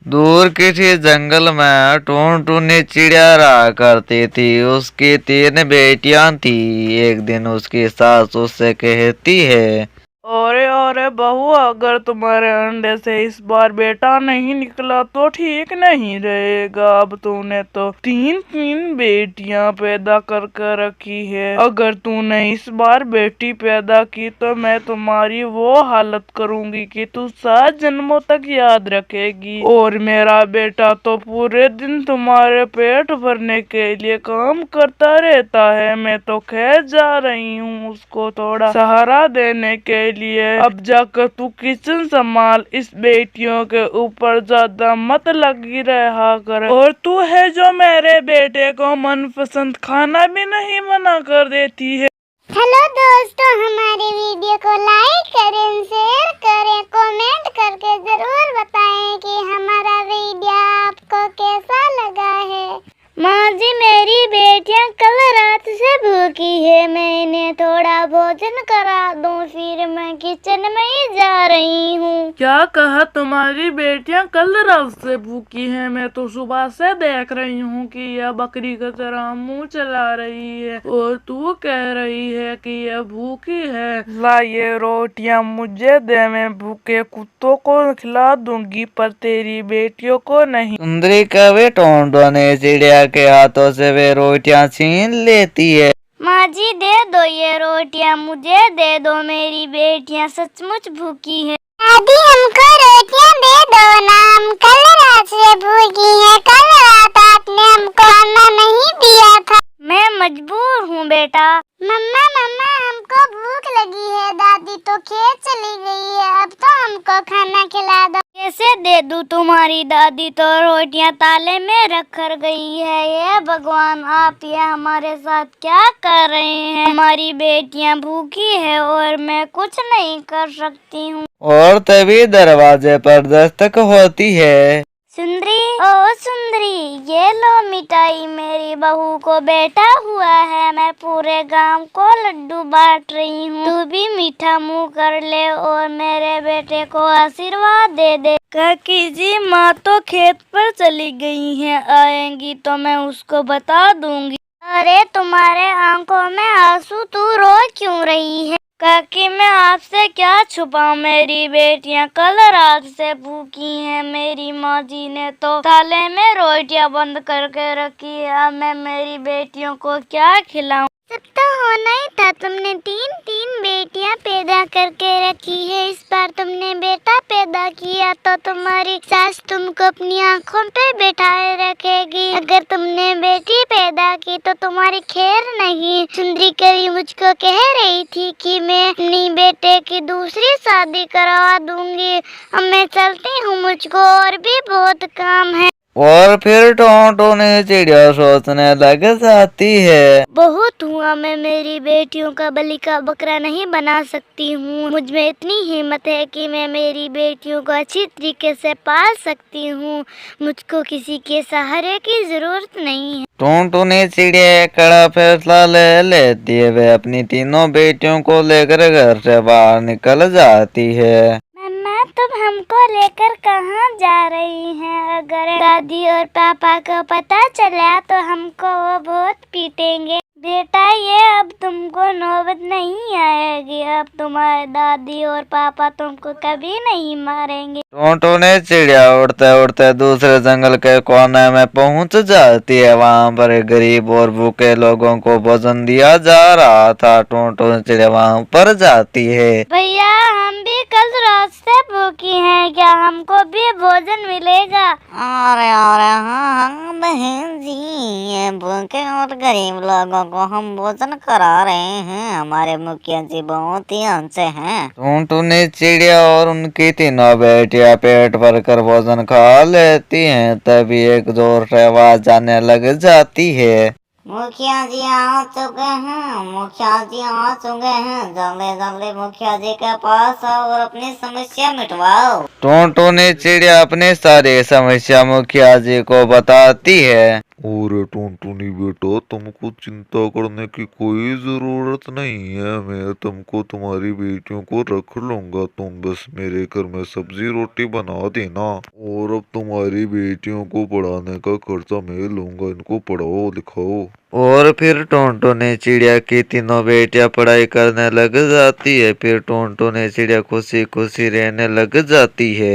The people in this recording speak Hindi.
दूर किसी जंगल में टूनटूनी चिड़िया रहा करती थी। उसकी 3 बेटियां थी। एक दिन उसकी सास उससे कहती है, अरे अरे बहू, अगर तुम्हारे अंडे से इस बार बेटा नहीं निकला तो ठीक नहीं रहेगा। अब तूने तो तीन तीन बेटियां पैदा कर कर रखी है। अगर तूने इस बार बेटी पैदा की तो मैं तुम्हारी वो हालत करूंगी कि तू 7 जन्मों तक याद रखेगी। और मेरा बेटा तो पूरे दिन तुम्हारे पेट भरने के लिए काम करता रहता है। मैं तो खैर जा रही हूँ उसको थोड़ा सहारा देने के लिए। अब जाकर तू किचन संभाल, इस बेटियों के ऊपर ज्यादा मत लगी रहा कर। और तू है जो मेरे बेटे को मनपसंद खाना भी नहीं बना कर देती है। हेलो दोस्तों, हमारे वीडियो को लाइक करें, शेयर करें, कमेंट करके जरूर बताएं कि हमारा वीडियो आपको कैसा लगा है। माँ जी, मेरी बेटियां कल रात से भूखी है। मैं इन्हें थोड़ा भोजन करा दूं, फिर मैं किचन में ही जा रही हूँ। क्या कहा? तुम्हारी बेटियां कल रात से भूखी हैं? मैं तो सुबह से देख रही हूँ कि यह बकरी की तरह मुंह चला रही है और तू कह रही है कि यह भूखी है। ला ये रोटियां मुझे दे, मैं भूखे कुत्तों को खिला दूंगी पर तेरी बेटियों को नहीं। सुंदरी कभी टूनटूनी चिड़िया के हाथों से वे रोटियां छीन लेती है। माँ जी, दे दो ये रोटियां, मुझे दे दो, मेरी बेटियां सचमुच भूखी है। दादी, हमको रोटियां दे दो ना, हम कल रात से भूखी हैं। कल रात आपने हमको खाना नहीं दिया था। मैं मजबूर हूँ बेटा। मम्मा मम्मा, हमको भूख लगी है। दादी तो खेत चली गई है, अब तो हमको खाना खिला दो। कैसे दे दूँ? तुम्हारी दादी तो रोटियां ताले में रख कर गई है। ये भगवान, आप ये हमारे साथ क्या कर रहे हैं? हमारी बेटियां भूखी है और मैं कुछ नहीं कर सकती हूँ। और तभी दरवाजे पर दस्तक होती है। सुंदरी, ओ सुंदरी, ये लो मिठाई, मेरी बहू को बेटा हुआ है। मैं पूरे गांव को लड्डू बांट रही हूँ। तू भी मीठा मुंह कर ले और मेरे बेटे को आशीर्वाद दे दे। काकी जी, माँ तो खेत पर चली गई हैं, आएंगी तो मैं उसको बता दूंगी। अरे तुम्हारे आंखों में आंसू, तू रो क्यों रही है? काकी, मैं आपसे क्या छुपाऊं, मेरी बेटियां कल रात से भूखी हैं। मेरी माँ जी ने तो ताले में रोटियां बंद करके रखी है। अब मैं मेरी बेटियों को क्या खिलाऊं? सब तो होना ही था। तुमने 3 बेटियां पैदा करके रखी है। इस बार तुमने बेटा पैदा किया तो तुम्हारी सास तुमको अपनी आंखों पे बैठाए रखेगी। अगर तुमने बेटी पैदा की तो तुम्हारी खैर नहीं। सुंदरी कभी मुझको कह रही थी कि मैं अपनी बेटे की दूसरी शादी करवा दूंगी। अब मैं चलती हूँ, मुझको और भी बहुत काम है। और फिर टूनटूनी चिड़िया सोचने लग जाती है, बहुत हुआ, मैं मेरी बेटियों का बलि का बकरा नहीं बना सकती हूँ। मुझ में इतनी हिम्मत है कि मैं मेरी बेटियों को अच्छी तरीके से पाल सकती हूँ। मुझको किसी के सहारे की जरूरत नहीं है। टूनटूनी चिड़िया एक कड़ा फैसला ले लेती है। वे अपनी 3 बेटियों को लेकर घर से बाहर निकल जाती है। मम्मा, तुम हमको लेकर कहाँ जा रही हैं? अगर दादी और पापा को पता चला तो हमको वो बहुत पीटेंगे। बेटा, ये अब तुमको नौबत नहीं आएगी। अब तुम्हारे दादी और पापा तुमको कभी नहीं मारेंगे। टूनटूनी चिड़िया उड़ते उड़ते दूसरे जंगल के कोने में पहुंच जाती है। वहां पर गरीब और भूखे लोगों को भोजन दिया जा रहा था। टूनटूनी चिड़िया वहां पर जाती है। भैया, हम भी कल रात से भूखी हैं, क्या हमको भी भोजन मिलेगा? अरे अरे हाँ बहन जी, ये भूखे और गरीब लोगों को हम भोजन करा रहे हैं। हमारे मुखिया जी बहुत ही अच्छे हैं। टूनटूनी चिड़िया और उनकी 3 बेटियां पेट भर कर भोजन खा लेती हैं। तभी एक जोर से आवाज आने लग जाती है, मुखिया जी आ चुके हैं, मुखिया जी आ चुके हैं। जल्दी जल्दी मुखिया जी के पास आओ और अपनी समस्या मिटवाओ। टूनटूनी चिड़िया अपनी सारी समस्या मुखिया जी को बताती है। और टुनटुनी बेटा, तुमको चिंता करने की कोई जरूरत नहीं है। मैं तुमको तुम्हारी बेटियों को रख लूंगा। तुम बस मेरे घर में सब्जी रोटी बना देना। और अब तुम्हारी बेटियों को पढ़ाने का खर्चा मैं लूंगा। इनको पढ़ाओ लिखाओ। और फिर टुनटुनी चिड़िया की तीनों बेटियां पढ़ाई करने लग जाती है। फिर टुनटुनी चिड़िया खुशी खुशी रहने लग जाती है।